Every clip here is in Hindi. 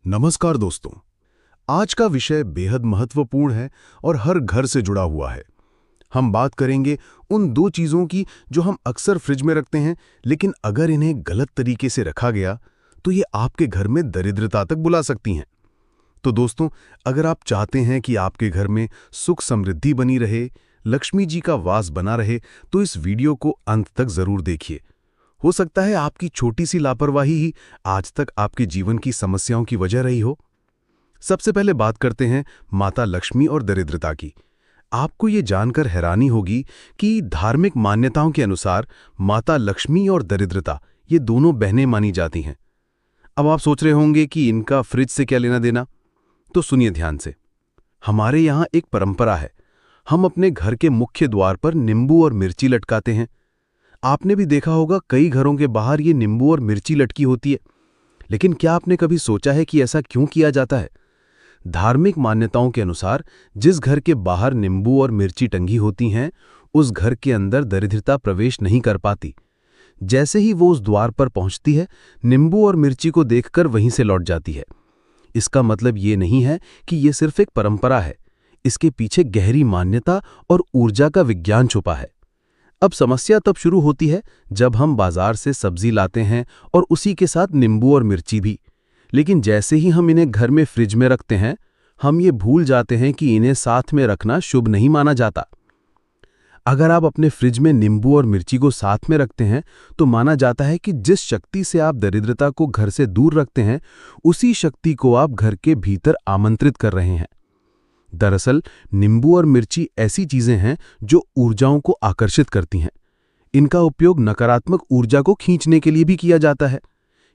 नमस्कार दोस्तों। आज का विषय बेहद महत्वपूर्ण है और हर घर से जुड़ा हुआ है। हम बात करेंगे उन दो चीज़ों की जो हम अक्सर फ्रिज में रखते हैं, लेकिन अगर इन्हें गलत तरीके से रखा गया तो ये आपके घर में दरिद्रता तक बुला सकती हैं। तो दोस्तों, अगर आप चाहते हैं कि आपके घर में सुख समृद्धि बनी रहे, लक्ष्मी जी का वास बना रहे, तो इस वीडियो को अंत तक जरूर देखिए। हो सकता है आपकी छोटी सी लापरवाही ही आज तक आपके जीवन की समस्याओं की वजह रही हो। सबसे पहले बात करते हैं माता लक्ष्मी और दरिद्रता की। आपको ये जानकर हैरानी होगी कि धार्मिक मान्यताओं के अनुसार माता लक्ष्मी और दरिद्रता ये दोनों बहनें मानी जाती हैं। अब आप सोच रहे होंगे कि इनका फ्रिज से क्या लेना देना। तो सुनिए ध्यान से। हमारे यहाँ एक परंपरा है, हम अपने घर के मुख्य द्वार पर नींबू और मिर्ची लटकाते हैं। आपने भी देखा होगा कई घरों के बाहर ये नींबू और मिर्ची लटकी होती है। लेकिन क्या आपने कभी सोचा है कि ऐसा क्यों किया जाता है? धार्मिक मान्यताओं के अनुसार जिस घर के बाहर नींबू और मिर्ची टंगी होती हैं, उस घर के अंदर दरिद्रता प्रवेश नहीं कर पाती। जैसे ही वो उस द्वार पर पहुंचती है, नींबू और मिर्ची को देखकर वहीं से लौट जाती है। इसका मतलब ये नहीं है कि ये सिर्फ एक परंपरा है। इसके पीछे गहरी मान्यता और ऊर्जा का विज्ञान छुपा है। अब समस्या तब शुरू होती है जब हम बाजार से सब्जी लाते हैं और उसी के साथ नींबू और मिर्ची भी। लेकिन जैसे ही हम इन्हें घर में फ्रिज में रखते हैं, हम ये भूल जाते हैं कि इन्हें साथ में रखना शुभ नहीं माना जाता। अगर आप अपने फ्रिज में नींबू और मिर्ची को साथ में रखते हैं, तो माना जाता है कि जिस शक्ति से आप दरिद्रता को घर से दूर रखते हैं, उसी शक्ति को आप घर के भीतर आमंत्रित कर रहे हैं। दरअसल नींबू और मिर्ची ऐसी चीजें हैं जो ऊर्जाओं को आकर्षित करती हैं। इनका उपयोग नकारात्मक ऊर्जा को खींचने के लिए भी किया जाता है।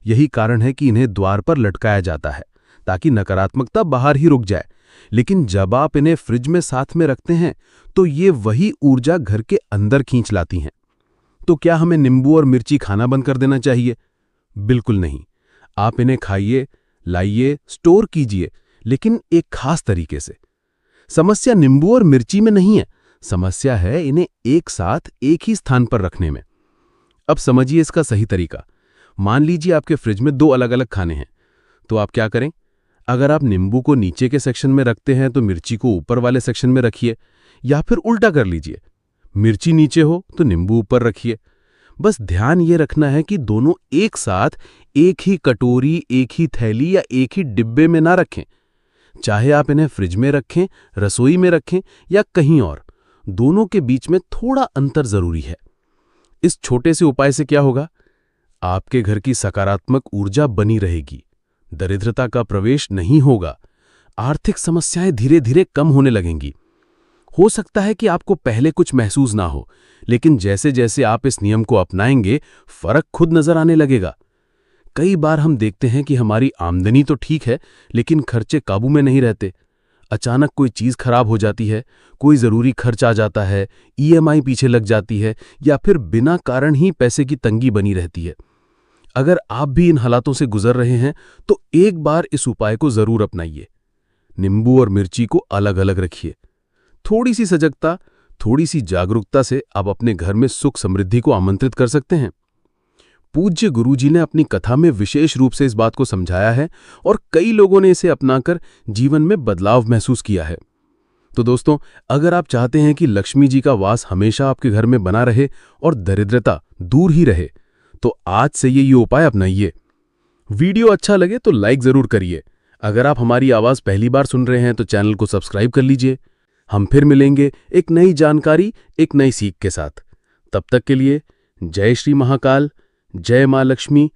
यही कारण है कि इन्हें द्वार पर लटकाया जाता है, ताकि नकारात्मकता बाहर ही रुक जाए। लेकिन जब आप इन्हें फ्रिज में साथ में रखते हैं, तो ये वही ऊर्जा घर के अंदर खींच लाती हैं। तो क्या हमें नींबू और मिर्ची खाना बंद कर देना चाहिए? बिल्कुल नहीं। आप इन्हें खाइए, लाइए, स्टोर कीजिए, लेकिन एक खास तरीके से। समस्या नींबू और मिर्ची में नहीं है, समस्या है इन्हें एक साथ एक ही स्थान पर रखने में। अब समझिए इसका सही तरीका। मान लीजिए आपके फ्रिज में दो अलग अलग खाने हैं, तो आप क्या करें? अगर आप नींबू को नीचे के सेक्शन में रखते हैं, तो मिर्ची को ऊपर वाले सेक्शन में रखिए, या फिर उल्टा कर लीजिए, मिर्ची नीचे हो तो नींबू ऊपर रखिए। बस ध्यान ये रखना है कि दोनों एक साथ एक ही कटोरी, एक ही थैली या एक ही डिब्बे में ना रखें। चाहे आप इन्हें फ्रिज में रखें, रसोई में रखें या कहीं और, दोनों के बीच में थोड़ा अंतर जरूरी है। इस छोटे से उपाय से क्या होगा? आपके घर की सकारात्मक ऊर्जा बनी रहेगी, दरिद्रता का प्रवेश नहीं होगा, आर्थिक समस्याएं धीरे धीरे कम होने लगेंगी। हो सकता है कि आपको पहले कुछ महसूस ना हो, लेकिन जैसे जैसे आप इस नियम को अपनाएंगे, फर्क खुद नजर आने लगेगा। कई बार हम देखते हैं कि हमारी आमदनी तो ठीक है, लेकिन खर्चे काबू में नहीं रहते। अचानक कोई चीज खराब हो जाती है, कोई जरूरी खर्च आ जाता है, ईएमआई पीछे लग जाती है, या फिर बिना कारण ही पैसे की तंगी बनी रहती है। अगर आप भी इन हालातों से गुजर रहे हैं, तो एक बार इस उपाय को जरूर अपनाइए। नींबू और मिर्ची को अलग अलग रखिए। थोड़ी सी सजगता, थोड़ी सी जागरूकता से आप अपने घर में सुख समृद्धि को आमंत्रित कर सकते हैं। पूज्य गुरुजी ने अपनी कथा में विशेष रूप से इस बात को समझाया है, और कई लोगों ने इसे अपनाकर जीवन में बदलाव महसूस किया है। तो दोस्तों, अगर आप चाहते हैं कि लक्ष्मी जी का वास हमेशा आपके घर में बना रहे और दरिद्रता दूर ही रहे, तो आज से ये उपाय अपनाइए। वीडियो अच्छा लगे तो लाइक जरूर करिए। अगर आप हमारी आवाज पहली बार सुन रहे हैं तो चैनल को सब्सक्राइब कर लीजिए। हम फिर मिलेंगे एक नई जानकारी, एक नई सीख के साथ। तब तक के लिए जय श्री महाकाल, जय मां लक्ष्मी।